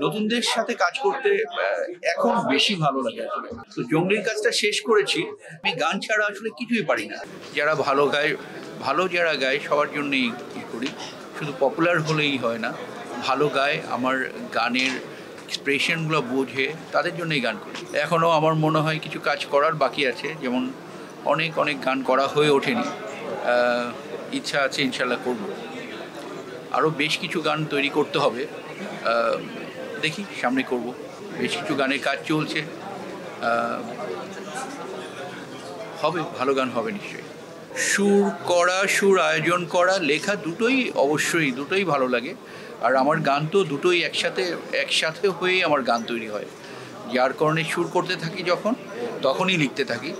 নতুনদের সাথে কাজ করতে এখন বেশি ভালো লাগে আসলে। তো জঙ্গলির কাজটা শেষ করেছি, আমি গান ছাড়া আসলে কিছুই পারি না। যারা ভালো গায়, যারা গায় সবার জন্যই করি, শুধু পপুলার হলেই হয় না, ভালো গায়, আমার গানের এক্সপ্রেশনগুলো বোঝে, তাদের জন্যই গান করি। এখনও আমার মনে হয় কিছু কাজ করার বাকি আছে, যেমন অনেক গান করা হয়ে ওঠেনি, ইচ্ছা আছে ইনশাল্লাহ করব। আরও বেশ কিছু গান তৈরি করতে হবে, দেখি সামনে করব। বেশ কিছু গানের কাজ চলছে, হবে, ভালো গান হবে নিশ্চয়ই। সুর করা, সুর আয়োজন করা, লেখা দুটোই ভালো লাগে। আর আমার গান তো দুটোই একসাথে হয়েই আমার গান তৈরি হয়, যার কারণে সুর করতে থাকি তখনই লিখতে থাকি,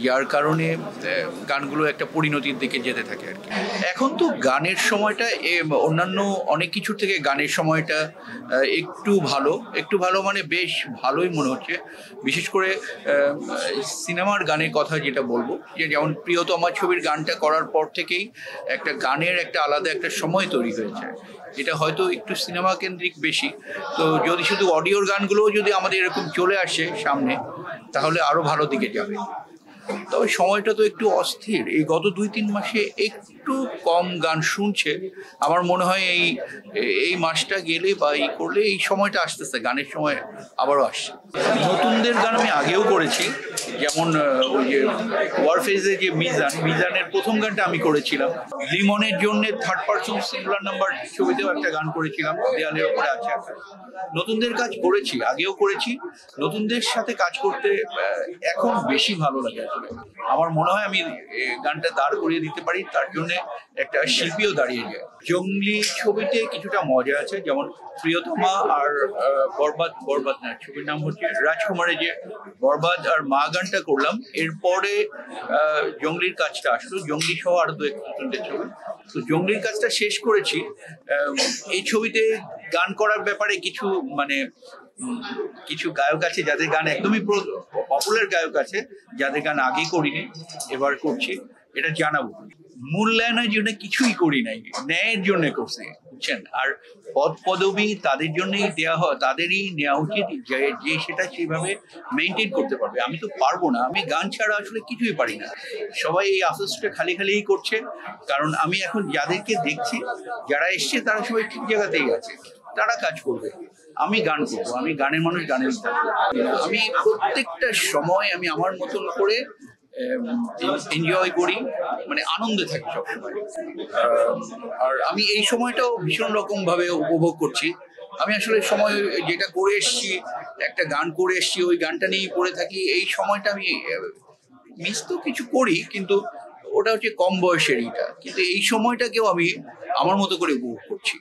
যার কারণে গানগুলো একটা পরিণতির দিকে যেতে থাকে আর কি। এখন তো গানের সময়টা অন্যান্য অনেক কিছুর থেকে গানের সময়টা একটু ভালো মানে বেশ ভালোই মনে হচ্ছে। বিশেষ করে সিনেমার গানের কথা যেটা বলবো, যেমন প্রিয়তমা ছবির গানটা করার পর থেকেই একটা গানের একটা আলাদা একটা সময় তৈরি হয়েছে, এটা হয়তো একটু সিনেমা কেন্দ্রিক বেশি। তো যদি শুধু অডিওর গানগুলোও যদি আমাদের এরকম চলে আসে সামনে, তাহলে আরও ভালো দিকে যাবে। তবে সময়টা তো একটু অস্থির, এই গত 2-3 মাসে একটু কম গান শুনছে। আমার মনে হয় এই মাসটা গেলে বা করলে এই সময়টা আসতেছে, গানের সময় আবারও আসছে। নতুনদের গান আমি আগেও করেছি, যেমন ওই যে ওয়ারফেজে যে মিজানের প্রথম গানটা আমি করেছিলাম। লিমনের জন্য থার্ড পার্সন সিঙ্গুলার নাম্বার ছবিতেও একটা গান করেছিলাম, দেয়ালের উপরে আছে। নতুনদের কাজ করেছি, আগেও করেছি। নতুনদের সাথে কাজ করতে এখন বেশি ভালো লাগে আসলে। আমার মনে হয় আমি গানটা দাঁড় করিয়ে দিতে পারি, তার জন্য একটা শিল্পীও দাঁড়িয়ে যায়। জঙ্গলি ছবিতে কিছুটা মজা আছে, যেমন প্রিয়তমা আর বরবাদ না, ছবির নাম হচ্ছে রাজকুমারের যে বরবাদ আর মা গানটা করলাম, এরপরে জঙ্গলির কাজটা আসলো, জঙ্গলি সহ আরো 2-1 ছবি। তো জঙ্গলির কাজটা শেষ করেছি। এই ছবিতে গান করার ব্যাপারে কিছু গায়ক আছে যাদের গান একদমই পপুলার গায়ক আছে, যাদের গান আগে করিনি, এবার করছি, এটা জানাবো। মূল্যায়নের জন্য কিছুই করি নাই, ন্যায়ের জন্য করছি, বুঝছেন। আর পদবি তাদের জন্যই দেওয়া হয়, তাদেরই নেওয়া উচিত যে সেটা সেইভাবে মেনটেন করতে পারবে। আমি তো পারবো না, আমি গান ছাড়া আসলে কিছুই পারি না। সবাই এই আফসোসটা খালিই করছে, কারণ আমি এখন যাদেরকে দেখছি, যারা এসছে তারা সবাই ঠিক জায়গাতেই আছে, তারা কাজ করবে, আমি গান করবো, আমি গানের মানুষ, গানের থাকবো। আমি প্রত্যেকটা সময় আমি আমার মতন করে এনজয় করি, মানে আনন্দে থাকি সবসময়। আর আমি এই সময়টাও ভীষণ রকম ভাবে উপভোগ করছি। আমি আসলে সময় যেটা করে এসছি, একটা গান করে এসছি, ওই গানটা নিয়েই পড়ে থাকি। এই সময়টা আমি মিস তো কিছু করি, কিন্তু ওটা হচ্ছে কম বয়সের, কিন্তু এই সময়টাকেও আমি আমার মতো করে উপভোগ করছি।